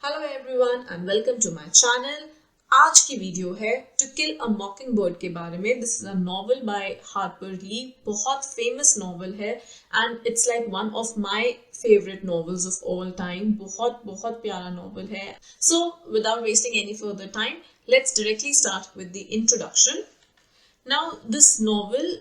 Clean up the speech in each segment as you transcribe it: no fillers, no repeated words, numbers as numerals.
Hello everyone and welcome to my channel. आज की video है टू किल अ मॉकिंगबर्ड के बारे में। This is a novel by Harper Lee. बहुत फेमस नॉवेल है and it's like one of my favourite novels of all time. बहुत बहुत प्यारा नॉवेल है। So without wasting any further time, let's directly start with the introduction. Now, this novel,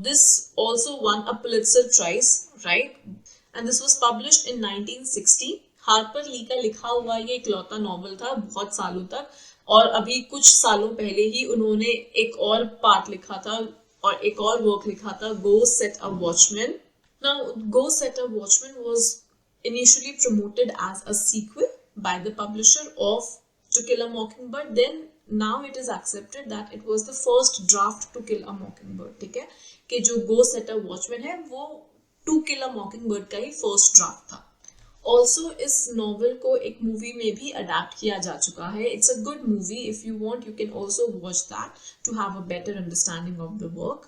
this also won a Pulitzer Prize, right? And this was published in 1960. Harper ली का लिखा हुआ ये इकलौता novel था बहुत सालों तक, और अभी कुछ सालों पहले ही उन्होंने एक और पार्ट लिखा था और एक और वर्क लिखा था, गो set a watchman. Now, Go Set a Watchman was initially promoted as a sequel by the publisher of To Kill a Mockingbird. Then now it is accepted that it was the first draft To Kill a Mockingbird. ठीक है कि जो Go Set a Watchman है वो To Kill a Mockingbird का ही first draft था. Also इस novel को एक मूवी में भी अडेप्ट किया जा चुका है. It's a good movie. If you want you can also watch that to have a better understanding of the work.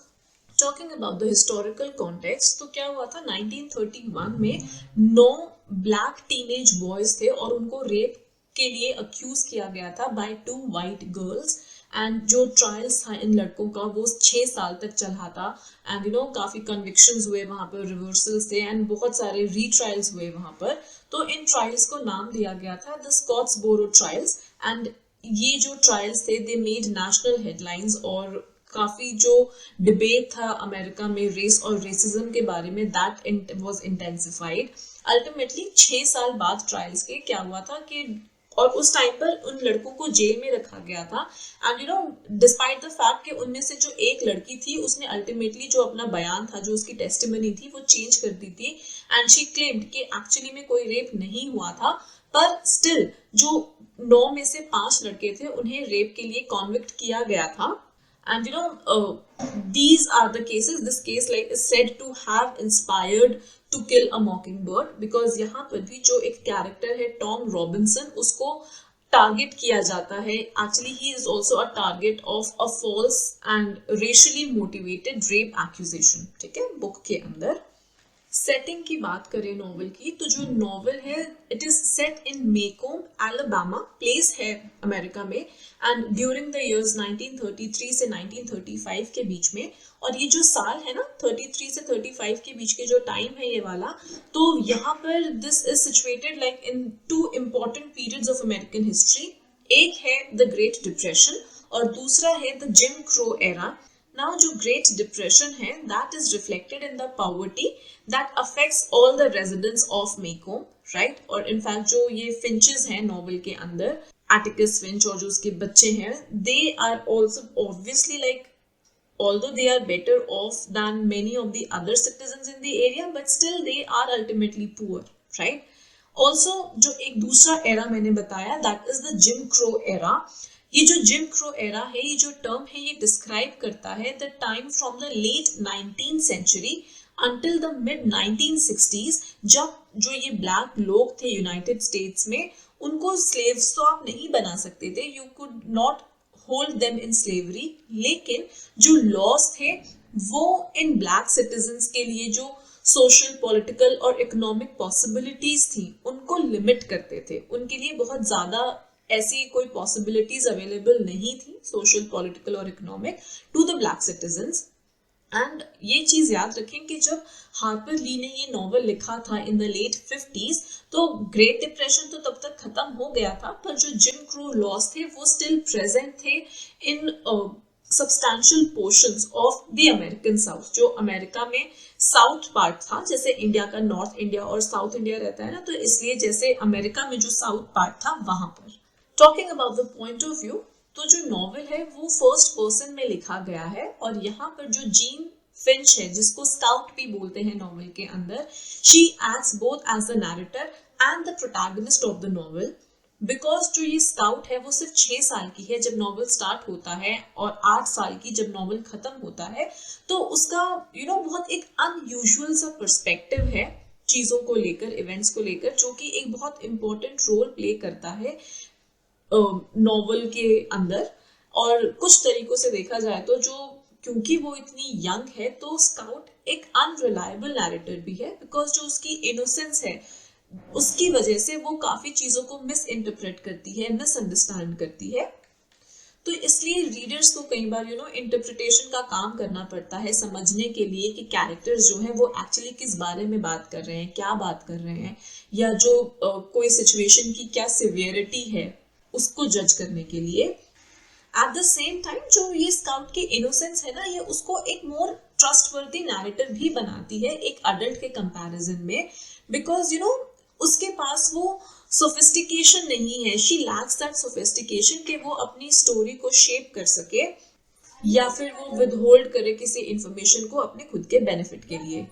Talking about the historical context, तो क्या हुआ था 1931 में 9 ब्लैक टीनेज बॉयज थे और उनको रेप के लिए अक्यूज किया गया था बाय 2 वाइट गर्ल्स. एंड जो ट्रायल्स था इन लड़कों का वो 6 साल तक चला था. एंड काफी कन्विक्शंस हुए वहां पर, रिवर्सल्स थे एंड बहुत सारे रीट्रायल्स हुए वहां पर. तो इन ट्रायल्स को नाम दिया गया था द स्कॉट्सबोरो ट्रायल्स. एंड ये जो ट्रायल्स थे दे मेड नेशनल हेडलाइंस, और काफी जो डिबेट था अमेरिका में रेस और रेसिज्म के बारे में, दैट वाज इंटेंसिफाइड. अल्टीमेटली 6 साल बाद ट्रायल्स के क्या हुआ था कि, और उस टाइम पर उन लड़कों को जेल में रखा गया था. एंड डिस्पाइट द फैक्ट कि उनमें से जो एक लड़की थी उसने अल्टीमेटली जो अपना बयान था, जो उसकी टेस्टिमनी थी, वो चेंज कर दी थी. एंड शी क्लेम्ड कि एक्चुअली में कोई रेप नहीं हुआ था, पर स्टिल जो 9 में से 5 लड़के थे उन्हें रेप के लिए कॉन्विक्ट किया गया था. And these are the cases. This case like is said to have inspired To Kill a Mockingbird, because यहाँ पर भी जो एक कैरेक्टर है टॉम रॉबिन्सन, उसको टारगेट किया जाता है. Actually he is also a target of a false and racially motivated rape accusation. ठीक है, बुक के अंदर. सेटिंग की बात करें नॉवल की, तो जो नॉवल है it is set in Maycomb Alabama. Place है अमेरिका में एंड ड्यूरिंग द इयर्स 1933 से 1935 के बीच में. और ये जो साल है ना 33 से 35 के बीच के जो टाइम है ये वाला, तो यहाँ पर this is situated like in 2 important periods of American history. एक है द ग्रेट डिप्रेशन और दूसरा है the gym crow era. Now, जो Great Depression है, that is reflected in the poverty that affects all the residents of Macomb, right? और in fact जो ये Finches हैं नॉवल के अंदर, Atticus Finch और जो उसके बच्चे हैं, they are also obviously like, although they are better off than many of the other citizens in the area, but still they are ultimately poor, right? Also जो एक दूसरा era मैंने बताया, that is the Jim Crow era. ये जो gym crow era है, ये जो टर्म है, ये डिस्क्राइब करता है the time from the late 19th century until the mid 1960s, जब जो ये ब्लैक लोग थे यूनाइटेड स्टेट्स में, उनको स्लेव्स तो आप नहीं बना सकते थे, you could not hold them in slavery, लेकिन जो लॉज थे वो इन ब्लैक सिटीजन्स के लिए जो सोशल, पॉलिटिकल और इकोनॉमिक पॉसिबिलिटीज थी उनको लिमिट करते थे. उनके लिए बहुत ज्यादा ऐसी कोई पॉसिबिलिटीज अवेलेबल नहीं थी सोशल, पॉलिटिकल और economic to the black citizens. And ये चीज याद रखें कि जब हार्पर ली ने ये नॉवल लिखा था इन द लेट 50s, तो ग्रेट डिप्रेशन तो तब तक खत्म हो गया था, पर जो जिम क्रो लॉज थे वो स्टिल प्रेजेंट थे in substantial portions of the American South. जो अमेरिका में साउथ पार्ट था, जैसे इंडिया का नॉर्थ इंडिया और साउथ इंडिया रहता है ना, तो इसलिए जैसे अमेरिका में जो साउथ पार्ट था वहां पर. Talking about the point of view, तो जो नॉवल है वो फर्स्ट पर्सन में लिखा गया है, और यहाँ पर जो जीन फिंच है, जिसको स्काउट भी बोलते हैं नॉवल के अंदर, she acts both as the narrator and the protagonist of the novel. Because जो ये स्काउट है वो सिर्फ 6 साल की है जब नॉवल स्टार्ट होता है, और 8 साल की जब नॉवल खत्म होता है. तो उसका बहुत एक अनयूजुअल सा पर्सपेक्टिव है चीजों को लेकर, इवेंट्स को लेकर, जो कि एक बहुत इंपॉर्टेंट रोल प्ले करता है नॉवल के अंदर. और कुछ तरीकों से देखा जाए तो जो, क्योंकि वो इतनी यंग है, तो स्काउट एक अनरिलायबल नैरेटर भी है, बिकॉज जो उसकी इनोसेंस है उसकी वजह से वो काफी चीजों को मिस इंटरप्रेट करती है, मिसअंडरस्टैंड करती है। तो इसलिए रीडर्स को कई बार इंटरप्रिटेशन का काम करना पड़ता है समझने के लिए कि कैरेक्टर्स जो है वो एक्चुअली किस बारे में बात कर रहे हैं, क्या बात कर रहे हैं, या जो कोई सिचुएशन की क्या सिवियरिटी है उसको जज करने के लिए। एट द सेम टाइम जो ये स्काउट की इनोसेंस है ना, ये उसको एक मोर ट्रस्टवर्दी नैरेटिव भी बनाती है एक अडल्ट के कंपैरिजन में, बिकॉज उसके पास वो सोफिस्टिकेशन नहीं है, शी लैक्स दैट सोफिस्टिकेशन कि वो अपनी स्टोरी को शेप कर सके या फिर वो विदहोल्ड करे किसी इंफॉर्मेशन को अपने खुद के बेनिफिट के लिए।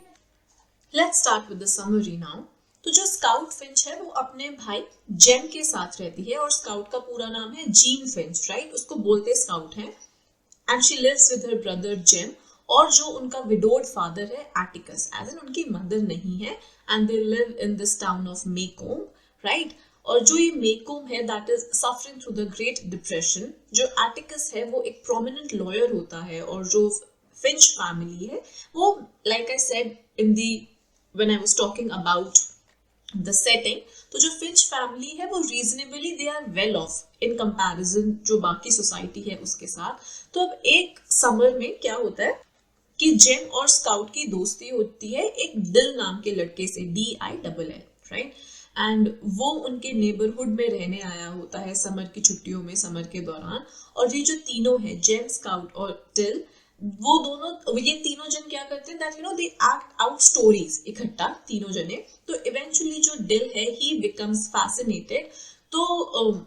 Let's start with the summary now. तो जो स्काउट फिंच है वो अपने भाई जेम के साथ रहती है, और स्काउट का पूरा नाम है जीन फिंच, राइट? उसको बोलते स्काउट है। And she lives with her brother Jem, और जो उनका विडोड फादर है एटिकस, एज इन उनकी मदर नहीं है, and they live in this town of Maycomb, right? और जो ये मेकोम है that is suffering through the Great Depression. जो एटिकस है वो एक प्रोमिनेंट लॉयर होता है, और जो फिंच फैमिली है वो, like I said in the when I was talking about the setting, तो जो फिंच फैमिली है वो reasonably they are well off in comparison जो बाकी सोसाइटी है उसके साथ। तो अब एक समर में क्या होता है कि जेम और स्काउट की दोस्ती होती है एक दिल नाम के लड़के से, DILL, राइट? एंड वो उनके नेबरहुड में रहने आया होता है समर की छुट्टियों में, समर के दौरान। और ये जो तीनों है, जेम, स्काउट और टिल, वो दोनों, ये तीनों जन क्या करते हैं that they act out stories इकट्ठा, तीनों जने। तो इवेंचुअली जो डिल है ही बिकम्स फैसिनेटेड। तो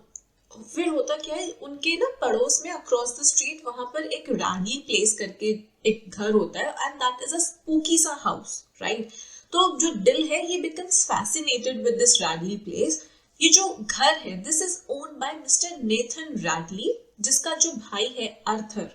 फिर होता क्या है, उनके ना पड़ोस में अक्रॉस द स्ट्रीट वहां पर एक रैडली प्लेस करके एक घर होता है, and that is a spooky सा हाउस, राइट? तो जो डिल है ये becomes fascinated with this Radley place. ये जो घर है this is owned by mister Nathan Radley, जिसका जो भाई है अर्थर,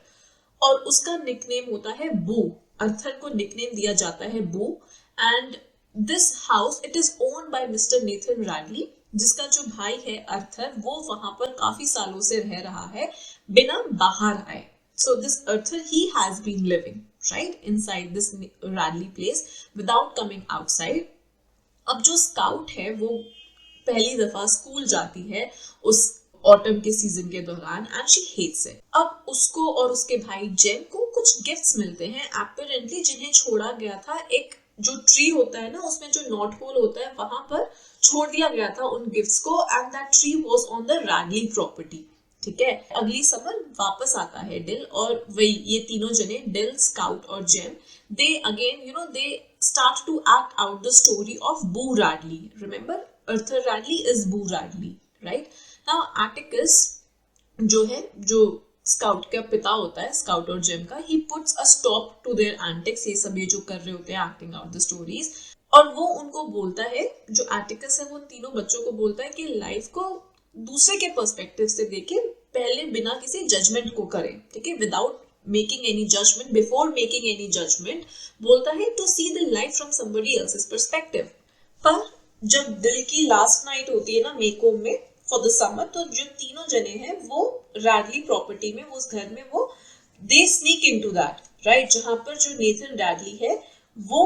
और उसका निकनेम होता है बू। अर्थर को निकनेम दिया जाता है Boo. And this house it is owned by mister Nathan Radley, जिसका जो भाई है अर्थर वो वहां पर काफी सालों से रह रहा है बिना बाहर आए। So this Arthur he has been living right inside this Radley place without coming outside. अब जो स्काउट है वो पहली दफा स्कूल जाती है उस ऑटम के सीजन के दौरान, एंड शी हेट्स इट। अब उसको और उसके भाई जेम को कुछ गिफ्ट्स मिलते हैं एपरेंटली, जिन्हें छोड़ा गया था एक जो ट्री होता है ना, उसमें जो नॉट होल होता है वहां पर छोड़ दिया गया था उन गिफ्ट्स को, and that tree was on the Radley property. ठीक है, अगली समर वापस आता है डिल, और वही ये तीनों जने, डिल, स्काउट और Jem, they again they start to act out the story of Boo Radley. Remember, Arthur Radley is Boo Radley, right? Now Atticus जो है, जो स्काउट का पिता होता है, स्काउट और जेम का, he puts a stop to their antics, ये सब ये जो कर रहे होते हैं acting out the stories, और वो उनको बोलता है, जो एटिकस है वो उन तीनों बच्चों को बोलता है कि लाइफ को दूसरे के पर्सपेक्टिव से देखें, पहले बिना किसी जजमेंट को करें, ठीक है, without making any judgment, before making any judgment, बोलता है to see the life from somebody else's perspective। पर जब दिल की लास्ट नाइट होती है ना मेकोम में फॉर द समर, तो जो तीनों जने हैं वो रैडली प्रॉपर्टी में, उस घर में, वो दे स्नीक इनटू दैट, राइट, जहां पर जो नेथन रैडली है वो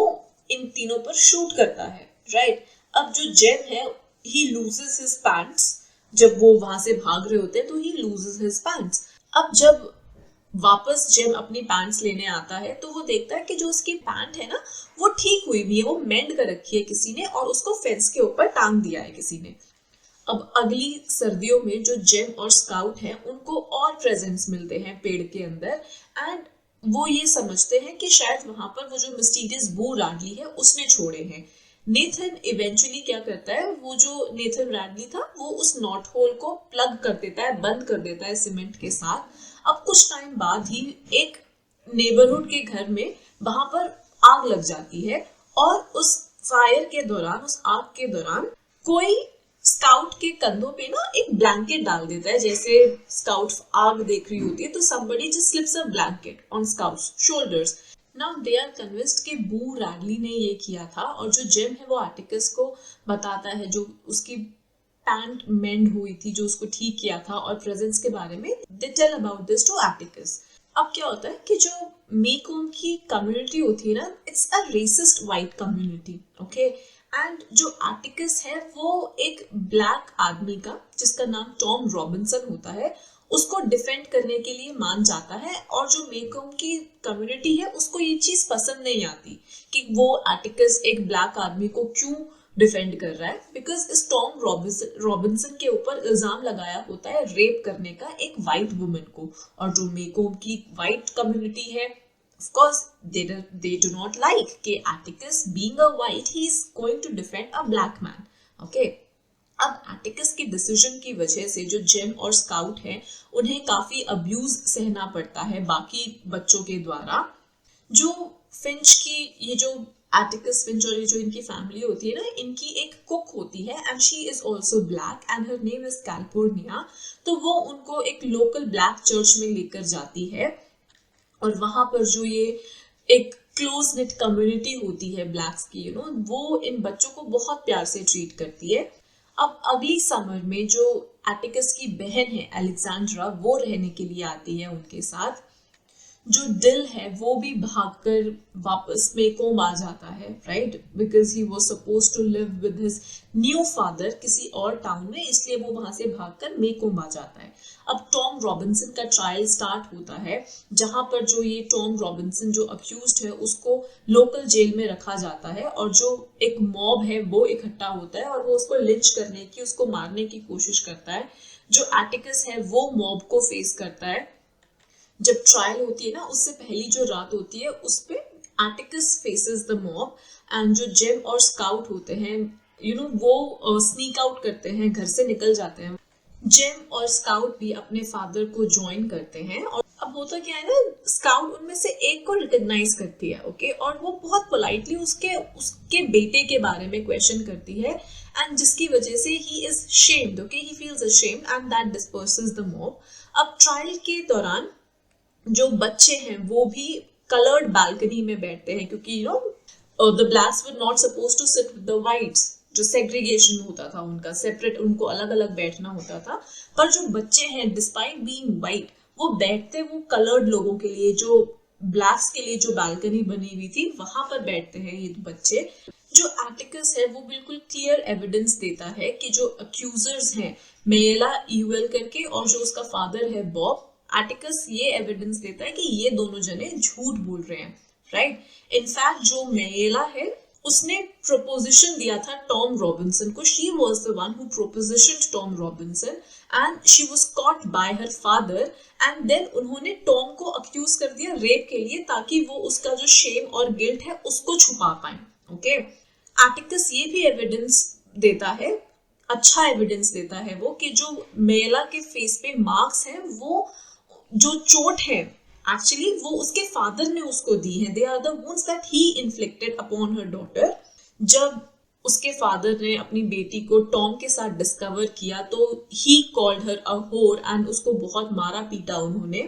इन तीनों पर शूट करता है, राइट। अब जो जेम है ही लूजेस हिज पैंट्स, जब वो वहां से भाग रहे होते हैं तो ही लूजेस हिज पैंट्स। अब जब वापस जेम अपनी पैंट्स लेने आता है तो वो देखता है कि जो उसकी पैंट है ना वो ठीक हुई भी है, वो मेंड कर रखी है किसी ने, और उसको फेंस के ऊपर टांग दिया है किसी ने। अब अगली सर्दियों में जो जेम और स्काउट है उनको और प्रेजेंट्स मिलते हैं पेड़ के अंदर, एंड वो ये समझते हैं कि शायद वहां पर वो जो मिस्टीरियस बू रैडली है उसने छोड़े हैं। नेथन इवेंचुअली क्या करता है, वो जो नेथन रैडली था वो उस नॉट होल को प्लग कर देता है, बंद कर देता है सीमेंट के साथ। अब कुछ टाइम बाद ही एक नेबरहुड के घर में वहां पर आग लग जाती है, और उस फायर के दौरान, उस आग के दौरान, कोई स्काउट के कंधों पे ना एक ब्लैंकेट डाल देता है। जैसे स्काउट आग देख रही होती है तो somebody just slips a blanket on Scout's shoulders. Now they are convinced कि बू रैडली ने ये किया था, और जो जेम है वो आर्टिकस को बताता है, जो उसकी पैंट मेंड हुई थी, जो उसको ठीक किया था, और प्रेजेंस के बारे में they tell about this to Atticus. अब क्या होता है कि जो मेकोम की कम्युनिटी होती है ना, it's a resist white community, okay, and जो एटिकस है वो एक ब्लैक आदमी का, जिसका नाम टॉम रॉबिन्सन होता है, उसको डिफेंड करने के लिए मान जाता है। और जो मेकोम की कम्युनिटी है उसको ये चीज पसंद नहीं आती कि वो एटिकस एक ब्लैक आदमी को क्यों डिफेंड कर रहा है, बिकॉज इस टॉम रॉबिन्सन के ऊपर इल्जाम लगाया होता है रेप करने का एक वाइट वुमन को। और जो मेकोम की वाइट कम्युनिटी है, of course they do not like कि Atticus being a white he is going to defend a black man. Okay, अब एटिकस के डिसीजन की वजह से जो जेम और स्काउट हैं उन्हें काफी अब्यूज सहना पड़ता है बाकी बच्चों के द्वारा। जो फिंच की ये जो एटिकस फिंच और ये जो इनकी फैमिली होती है ना, इनकी एक कुक होती है and she is also black and her name is California. तो वो उनको एक लोकल ब्लैक चर्च में लेकर जाती है और वहां पर जो ये एक क्लोज निट कम्युनिटी होती है ब्लैक्स की, वो इन बच्चों को बहुत प्यार से ट्रीट करती है। अब अगली समर में जो एटिकस की बहन है अलेक्जेंड्रा, वो रहने के लिए आती है उनके साथ। जो डिल है वो भी भागकर वापस मेकोम आ जाता है, right, because he was supposed to live with his new father किसी और टाउन में, इसलिए वो वहां से भागकर मेकोम आ जाता है। अब टॉम रॉबिन्सन का ट्रायल स्टार्ट होता है, जहां पर जो ये टॉम रॉबिन्सन जो अक्यूज्ड है उसको लोकल जेल में रखा जाता है और जो एक मॉब है वो इकट्ठा होता है और वो उसको लिंच करने की, उसको मारने की कोशिश करता है। जो एटिकस है वो मॉब को फेस करता है। जब ट्रायल होती है ना, उससे पहली जो रात होती है उस पे Atticus faces the mob and जो जेम और स्काउट होते हैं वो स्नीक आउट करते हैं, घर से निकल जाते हैं। जेम और स्काउट भी अपने फादर को ज्वाइन करते हैं। और अब होता क्या है ना, स्काउट उनमें से एक को रिकॉग्नाइज करती है, ओके, और वो बहुत पोलाइटली उसके बेटे के बारे में क्वेश्चन करती है एंड जिसकी वजह से he is shamed, okay, he feels ashamed and that डिस्पर्सेस the mob. अब ट्रायल के दौरान जो बच्चे हैं वो भी कलर्ड बालकनी में बैठते हैं, क्योंकि the blacks were not supposed to sit with the whites. जो सेग्रीगेशन होता था उनका, सेपरेट, उनको अलग अलग बैठना होता था। पर जो बच्चे हैं डिस्पाइट बीइंग व्हाइट, वो बैठते वो कलर्ड लोगों के लिए, जो ब्लैक्स के लिए जो बालकनी बनी हुई थी वहां पर बैठते हैं ये बच्चे। जो एटिकस है वो बिल्कुल क्लियर एविडेंस देता है कि जो अक्यूजर्स हैं मेला यूएल करके और जो उसका फादर है बॉब, एटिकस ये एविडेंस देता है कि ये दोनों जने झूठ बोल रहे हैं, राइट। इनफैक्ट जो मेला है उसने प्रोपोजिशन दिया था टॉम रॉबिन्सन को, she was the one who propositioned Tom Robinson and she was caught by her father and then उन्होंने टॉम को अक्यूज कर दिया रेप के लिए, ताकि वो उसका जो शेम और गिल्ट है उसको छुपा पाए, ओके। एटिकस ये भी एविडेंस देता है, अच्छा एविडेंस देता है वो, कि जो मेला के फेस पे मार्क्स हैं वो जो चोट है एक्चुअली वो उसके फादर ने उसको दी है। They are the wounds that he inflicted upon her daughter. जब उसके फादर ने अपनी बेटी को टॉम के साथ डिस्कवर किया तो ही कॉल्ड हर अ होर एंड उसको बहुत मारा पीटा उन्होंने।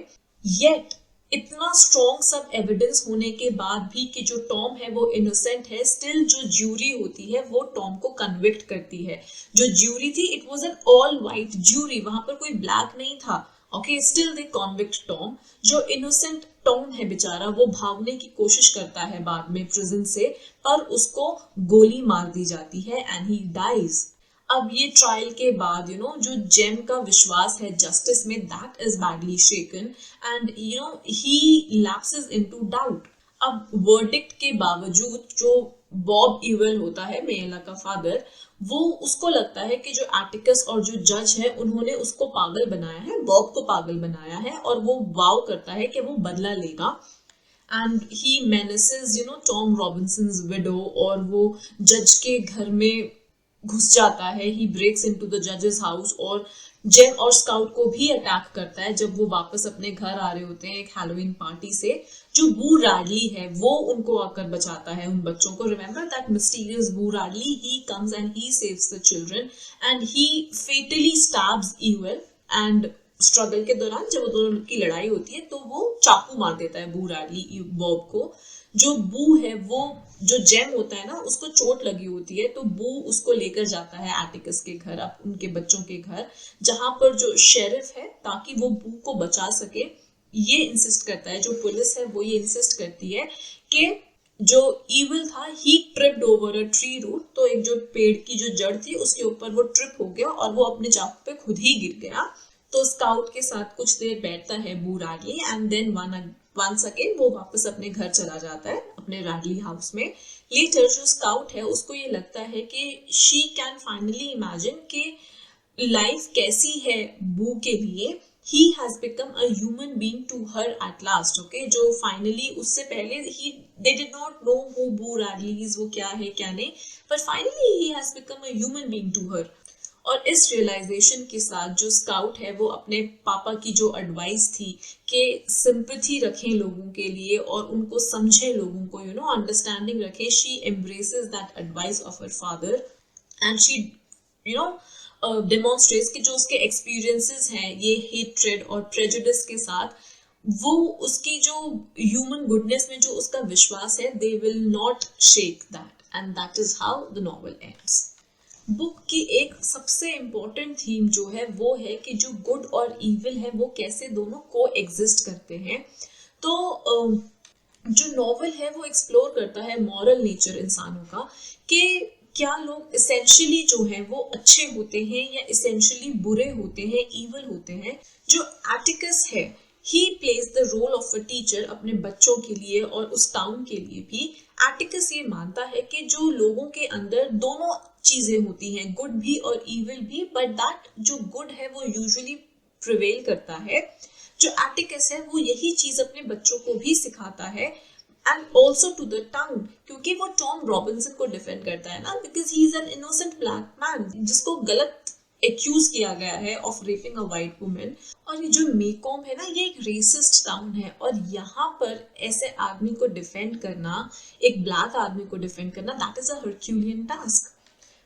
येट इतना स्ट्रॉन्ग सब एविडेंस होने के बाद भी कि जो टॉम है वो इनोसेंट है, स्टिल जो ज्यूरी होती है वो टॉम को कन्विक्ट करती है। जो ज्यूरी थी it was an all white jury, वहां पर कोई ब्लैक नहीं था, okay, still they convict Tom. जो इनोसेंट टॉम है बेचारा, वो भागने की कोशिश करता है बाद में प्रिजन से, पर उसको गोली मार दी जाती है एंड ही डाइज। अब ये ट्रायल के बाद जो जेम का विश्वास है जस्टिस में, that is badly shaken and he lapses into doubt. अब वर्डिक्ट के बावजूद जो बॉब ईवेल होता है मेला का फादर, वो उसको लगता है कि जो एटिकस और जो जज है उन्होंने उसको पागल बनाया है, बॉब को पागल बनाया है, और वो वाव करता है कि वो बदला लेगा and he मेनेसेस Tom Robinsons window, और वो जज के घर में घुस जाता है। ही ब्रेक्स इनटू द जजेस हाउस और जेम और स्काउट को भी अटैक करता है जब वो वापस अपने घर आ रहे होते हैं एक हैलोवीन पार्टी से। जो बू रैडली है वो उनको आकर बचाता है उन बच्चों को। Remember that mysterious Boo Radley, he comes and he saves the children and he fatally stabs evil and struggle के दौरान जब दोनों की लड़ाई होती है तो वो चाकू मार देता है बू रैडली बॉब को। जो बू है वो, जो जेम होता है ना, उसको चोट लगी होती है तो बू उसको लेकर जाता है एटिकस के घर, उनके बच्चों के घर, जहां पर जो शेरिफ है ताकि वो बू को बचा सके। ये इंसिस्ट करता है, जो पुलिस है वो ये इंसिस्ट करती है कि जो ईविल था he tripped over a tree root, तो एक जो पेड़ की जो जड़ थी उसके ऊपर वो ट्रिप हो गया और वो अपने चाकू पे खुद ही गिर गया। तो स्काउट के साथ कुछ देर बैठता है बू रैडली एंड देन वंस अगेन वो वापस अपने घर चला जाता है, अपने रैडली हाउस में। लेटर जो स्काउट है उसको ये लगता है कि शी कैन फाइनली इमेजिन कि लाइफ कैसी है बू के लिए। he has become a human being to her at last, okay, जो finally उससे पहले they did not know who Boo Radley is, वो क्या है क्या नहीं, but finally he has become a human being to her। और इस रियलाइजेशन के साथ जो स्काउट है वो अपने पापा की जो एडवाइस थी कि सिंपैथी रखें लोगों के लिए और उनको समझे, लोगों को अंडरस्टैंडिंग रखें, she embraces that advice of her father and she demonstrates कि जो उसके एक्सपीरियंसेस हैं ये हेट्रेड और प्रेजुडिस के साथ, वो उसकी जो ह्यूमन गुडनेस में जो उसका विश्वास है, they will not shake that, and that is how the novel ends. Book की एक सबसे इम्पोर्टेंट थीम जो है वो है कि जो गुड और इविल है वो कैसे दोनों को एग्जिस्ट करते हैं। तो जो नॉवेल है वो एक्सप्लोर करता है मॉरल नेचर इंसानों का, कि क्या लोग इसेंशियली जो हैं वो अच्छे होते हैं या इसेंशियली बुरे होते हैं, इविल होते हैं। जो एटिकस है he plays the role of a teacher अपने बच्चों के लिए और उस टाउन के लिए भी। एटिकस ये मानता है कि जो लोगों के अंदर दोनों चीजें होती हैं, गुड भी और इविल भी, बट दैट जो गुड है वो यूजुअली प्रिवेल करता है। जो एटिकस है वो यही चीज अपने बच्चों को भी सिखाता है and also to the town, क्योंकि वो टॉम रॉबिन्सन को डिफेंड करता है ना, because he is an innocent black man जिसको गलत एक्यूज किया गया है of raping a white women. और ये जो मेकॉम है ना, ये एक रेसिस्ट टाउन है और यहाँ पर ऐसे आदमी को डिफेंड करना, एक ब्लैक आदमी को डिफेंड करना, that is a Herculean task.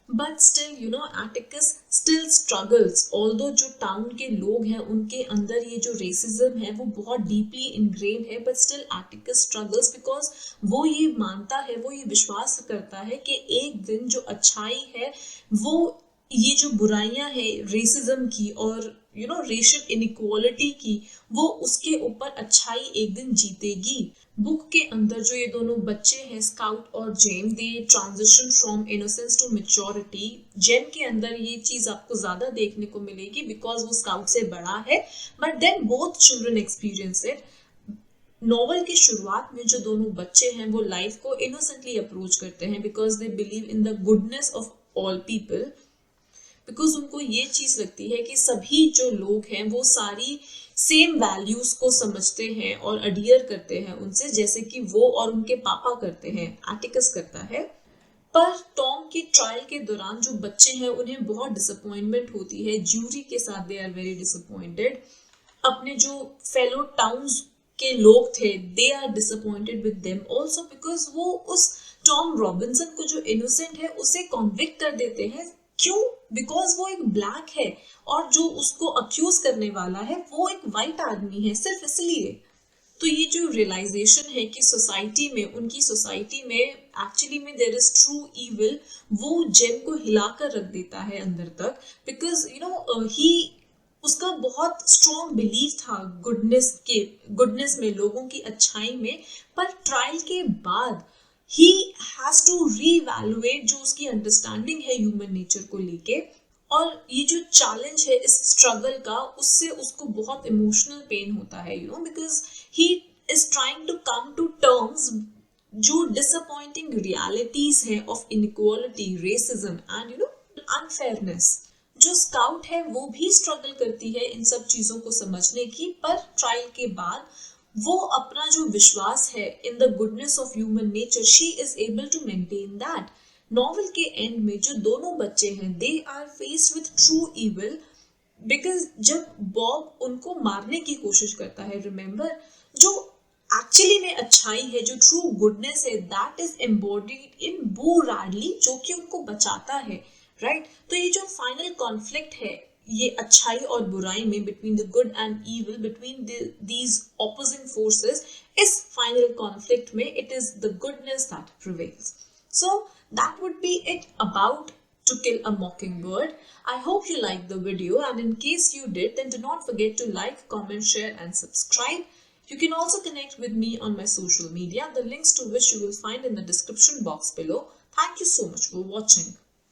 But still Atticus still struggles, although जो टाउन के लोग हैं उनके अंदर ये जो रेसिज्म है वो बहुत डीपली इनग्रेन है, but still Atticus struggles because वो ये मानता है, वो ये विश्वास करता है कि एक दिन जो अच्छाई है वो, ये जो बुराइयां है रेसिज्म की और रेशियल इनइक्वालिटी की, वो उसके ऊपर अच्छाई एक दिन जीतेगी। बुक के अंदर जो ये दोनों बच्चे हैं स्काउट और Jem, they transition from innocence to maturity. Jem के अंदर ये चीज आपको ज्यादा देखने को मिलेगी बिकॉज वो स्काउट से बड़ा है, but then both children experience it. Novel की शुरुआत में जो दोनों बच्चे हैं वो लाइफ को इनोसेंटली अप्रोच करते हैं because they believe in the goodness of all people, because उनको ये चीज लगती है कि सभी जो लोग हैं वो सारी सेम वैल्यूज को समझते हैं और अडियर करते हैं उनसे, जैसे कि वो और उनके पापा करते हैं, एटिकस करता है। पर टॉम की ट्रायल के दौरान जो बच्चे हैं उन्हें बहुत डिसअपॉइंटमेंट होती है, ज्यूरी के साथ दे आर वेरी डिसअपॉइंटेड। अपने जो फेलो टाउन्स के लोग थे they are disappointed with them also because वो उस टॉम रॉबिन्सन को जो इनोसेंट है उसे कॉन्विक्ट कर देते हैं। क्यों? बिकॉज वो एक ब्लैक है और जो उसको अक्यूज करने वाला है वो एक वाइट आदमी है, सिर्फ इसलिए। तो ये जो रियलाइजेशन है कि सोसाइटी में, उनकी सोसाइटी में एक्चुअली में देयर इज ट्रू इविल, वो जेम को हिलाकर रख देता है अंदर तक, बिकॉज ही उसका बहुत स्ट्रॉन्ग बिलीव था गुडनेस में, लोगों की अच्छाई में। पर ट्रायल के बाद he has to reevaluate जो उसकी अंडरस्टैंडिंग है ह्यूमन नेचर को लेके, और ये जो चैलेंज है इस स्ट्रगल का, उससे उसको बहुत इमोशनल पेन होता है, because he is trying to come to terms जो डिसअपॉइंटिंग रियलिटीज है of inequality, racism and unfairness. जो स्काउट है वो भी स्ट्रगल करती है इन सब चीजों को समझने की, पर ट्रायल के बाद वो अपना जो विश्वास है in the goodness of human nature, she is able to maintain that. Novel के एंड में जो दोनों बच्चे हैं they are faced with true evil, because जब बॉब उनको मारने की कोशिश करता है, रिमेंबर जो एक्चुअली में अच्छाई है, जो ट्रू गुडनेस है, दैट इज एम्बॉडीड इन बू रैडली जो कि उनको बचाता है, राइट। तो ये जो फाइनल कॉन्फ्लिक्ट है ये अच्छाई और बुराई में, between the good and evil, between these opposing forces, इस फाइनल कॉन्फ्लिक्ट में it is the goodness that prevails. So that would be it about To Kill a Mockingbird. I hope you liked the video, and in case you did, then do not forget to like, comment, share and subscribe. You can also connect with me on my social media, the links to which you will find in the description box below. Thank you so much for watching.